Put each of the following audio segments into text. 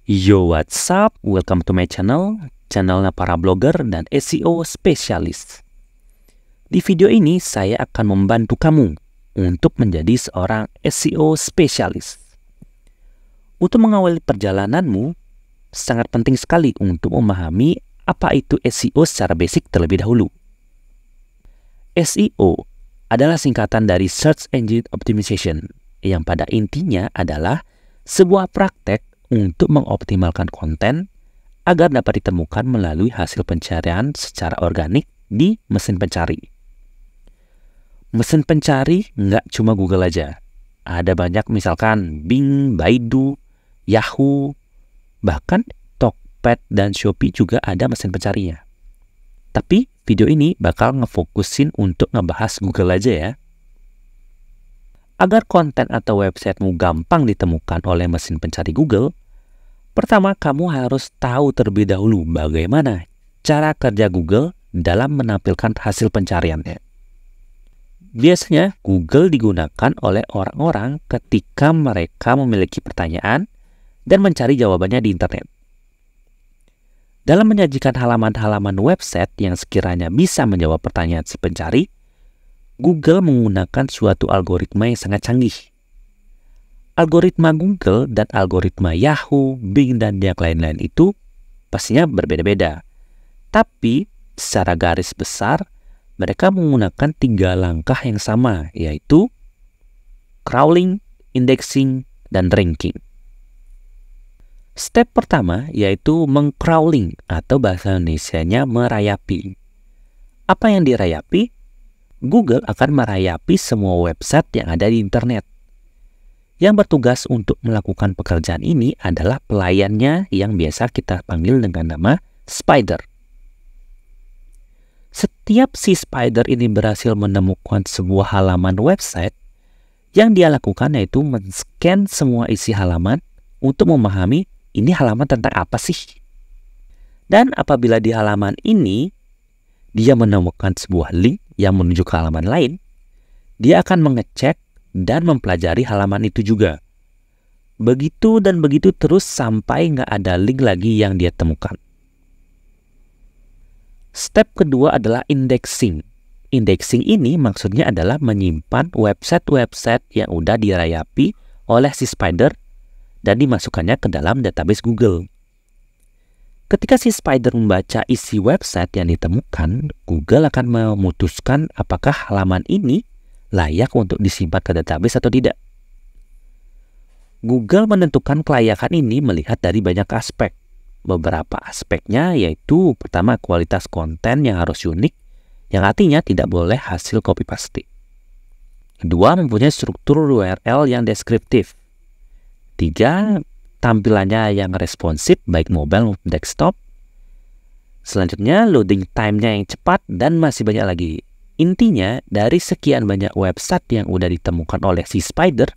Yo, what's up? Welcome to my channelnya para blogger dan SEO spesialis. Di video ini saya akan membantu kamu untuk menjadi seorang SEO spesialis. Untuk mengawali perjalananmu, sangat penting sekali untuk memahami apa itu SEO secara basic terlebih dahulu. SEO adalah singkatan dari Search Engine Optimization, yang pada intinya adalah sebuah praktek untuk mengoptimalkan konten agar dapat ditemukan melalui hasil pencarian secara organik di mesin pencari. Mesin pencari nggak cuma Google aja. Ada banyak misalkan Bing, Baidu, Yahoo, bahkan Tokped dan Shopee juga ada mesin pencarinya. Tapi video ini bakal ngefokusin untuk ngebahas Google aja ya. Agar konten atau websitemu gampang ditemukan oleh mesin pencari Google, pertama kamu harus tahu terlebih dahulu bagaimana cara kerja Google dalam menampilkan hasil pencariannya. Biasanya Google digunakan oleh orang-orang ketika mereka memiliki pertanyaan dan mencari jawabannya di internet. Dalam menyajikan halaman-halaman website yang sekiranya bisa menjawab pertanyaan si pencari, Google menggunakan suatu algoritma yang sangat canggih. Algoritma Google dan algoritma Yahoo, Bing, dan yang lain-lain itu pastinya berbeda-beda. Tapi secara garis besar, mereka menggunakan 3 langkah yang sama, yaitu crawling, indexing, dan ranking. Step pertama yaitu mengcrawling atau bahasa Indonesianya merayapi. Apa yang dirayapi? Google akan merayapi semua website yang ada di internet. Yang bertugas untuk melakukan pekerjaan ini adalah pelayannya yang biasa kita panggil dengan nama spider. Setiap si spider ini berhasil menemukan sebuah halaman website, yang dia lakukan yaitu men-scan semua isi halaman untuk memahami ini halaman tentang apa sih. Dan apabila di halaman ini dia menemukan sebuah link yang menuju ke halaman lain, dia akan mengecek dan mempelajari halaman itu juga. Begitu dan begitu terus sampai nggak ada link lagi yang dia temukan. Step kedua adalah indexing. Indexing ini maksudnya adalah menyimpan website-website yang udah dirayapi oleh si spider dan dimasukkannya ke dalam database Google. Ketika si spider membaca isi website yang ditemukan, Google akan memutuskan apakah halaman ini layak untuk disimpan ke database atau tidak. Google menentukan kelayakan ini melihat dari banyak aspek. Beberapa aspeknya yaitu pertama kualitas konten yang harus unik, yang artinya tidak boleh hasil copy paste. Kedua, mempunyai struktur URL yang deskriptif. 3, tampilannya yang responsif baik mobile maupun desktop. Selanjutnya loading time-nya yang cepat dan masih banyak lagi. Intinya dari sekian banyak website yang udah ditemukan oleh si spider,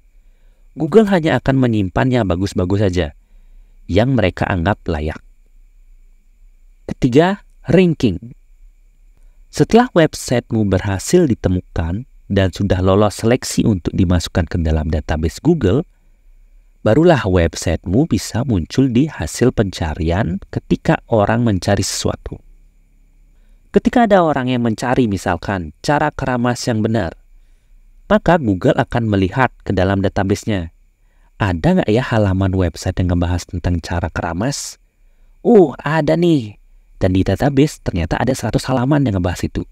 Google hanya akan menyimpan yang bagus-bagus saja yang mereka anggap layak. Ketiga, ranking. Setelah websitemu berhasil ditemukan dan sudah lolos seleksi untuk dimasukkan ke dalam database Google, barulah websitemu bisa muncul di hasil pencarian ketika orang mencari sesuatu. Ketika ada orang yang mencari misalkan cara keramas yang benar, maka Google akan melihat ke dalam database-nya. Ada nggak ya halaman website yang ngebahas tentang cara keramas? Ada nih. Dan di database ternyata ada 100 halaman yang ngebahas itu.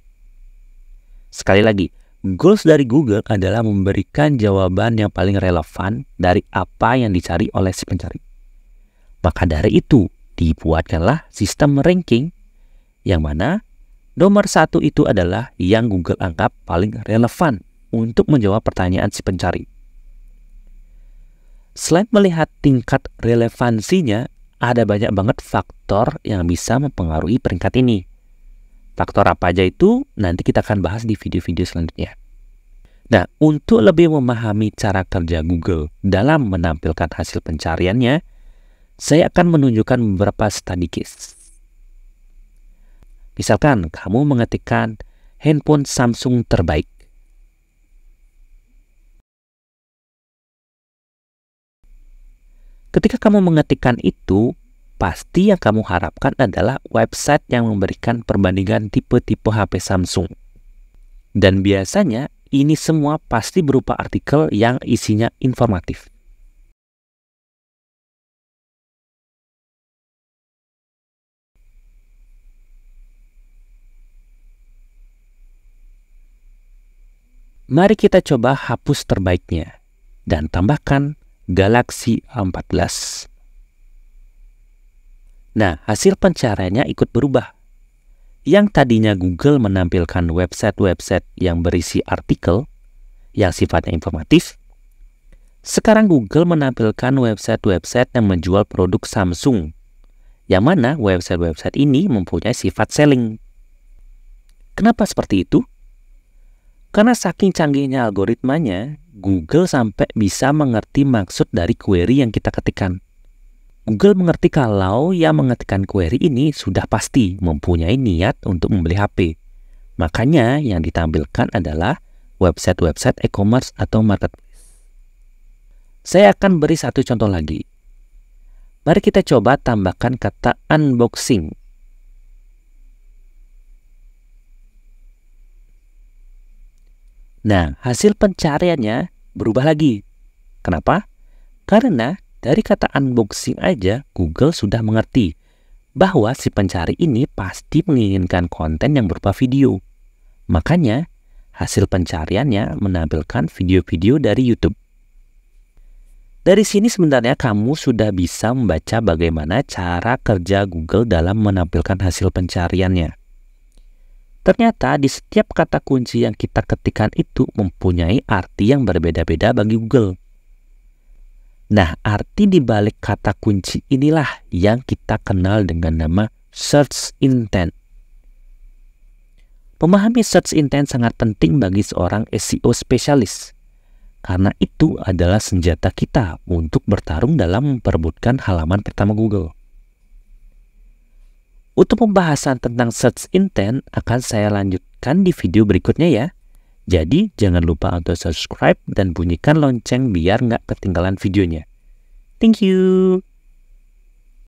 Sekali lagi, goals dari Google adalah memberikan jawaban yang paling relevan dari apa yang dicari oleh si pencari. Maka dari itu, dibuatkanlah sistem ranking yang mana nomor 1 itu adalah yang Google anggap paling relevan untuk menjawab pertanyaan si pencari. Selain melihat tingkat relevansinya, ada banyak banget faktor yang bisa mempengaruhi peringkat ini. Faktor apa aja itu nanti kita akan bahas di video-video selanjutnya. Nah, untuk lebih memahami cara kerja Google dalam menampilkan hasil pencariannya, saya akan menunjukkan beberapa study case. Misalkan kamu mengetikkan handphone Samsung terbaik. Ketika kamu mengetikkan itu, pasti yang kamu harapkan adalah website yang memberikan perbandingan tipe-tipe HP Samsung. Dan biasanya ini semua pasti berupa artikel yang isinya informatif. Mari kita coba hapus terbaiknya dan tambahkan Galaxy A14. Nah, hasil pencariannya ikut berubah. Yang tadinya Google menampilkan website-website yang berisi artikel yang sifatnya informatif, sekarang Google menampilkan website-website yang menjual produk Samsung, yang mana website-website ini mempunyai sifat selling. Kenapa seperti itu? Karena saking canggihnya algoritmanya, Google sampai bisa mengerti maksud dari query yang kita ketikkan. Google mengerti kalau yang mengetikkan query ini sudah pasti mempunyai niat untuk membeli HP. Makanya yang ditampilkan adalah website-website e-commerce atau marketplace. Saya akan beri satu contoh lagi. Mari kita coba tambahkan kata unboxing. Nah, hasil pencariannya berubah lagi. Kenapa? Karena dari kata unboxing aja Google sudah mengerti bahwa si pencari ini pasti menginginkan konten yang berupa video. Makanya, hasil pencariannya menampilkan video-video dari YouTube. Dari sini sebenarnya kamu sudah bisa membaca bagaimana cara kerja Google dalam menampilkan hasil pencariannya. Ternyata di setiap kata kunci yang kita ketikkan itu mempunyai arti yang berbeda-beda bagi Google. Nah, arti di balik kata kunci inilah yang kita kenal dengan nama search intent. Memahami search intent sangat penting bagi seorang SEO spesialis, karena itu adalah senjata kita untuk bertarung dalam memperebutkan halaman pertama Google. Untuk pembahasan tentang search intent akan saya lanjutkan di video berikutnya ya. Jadi jangan lupa untuk subscribe dan bunyikan lonceng biar nggak ketinggalan videonya. Thank you.